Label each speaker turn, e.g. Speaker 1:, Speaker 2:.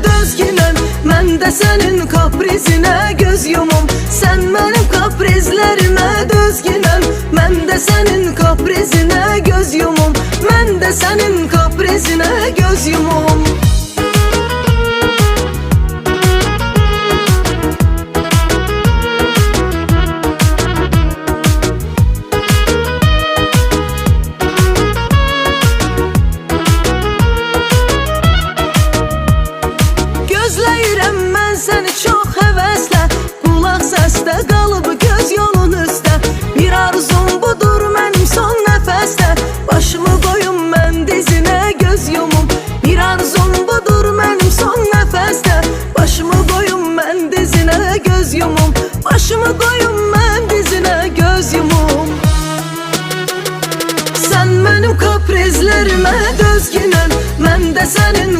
Speaker 1: dözgünəm. Mən də sənin kaprizinə göz yumum. Sən mənim kaprizlərimə dözgünəm. Mən də sənin kaprizinə göz yumum. Mən də sənin kaprizinə göz yumum. Gözləyirəm mən səni çox həvəslə. Qulaq səsdə qalıb göz yolun üstə. Bir arzum budur mənim son nəfəsdə. Başımı qoyum mən dizinə göz yumum. Bir arzum budur mənim son nəfəsdə. Başımı qoyum mən dizinə göz yumum. Başımı qoyum mən dizinə göz yumum. Sən mənim kaprizlərimə dözgünəm. Mən də sənin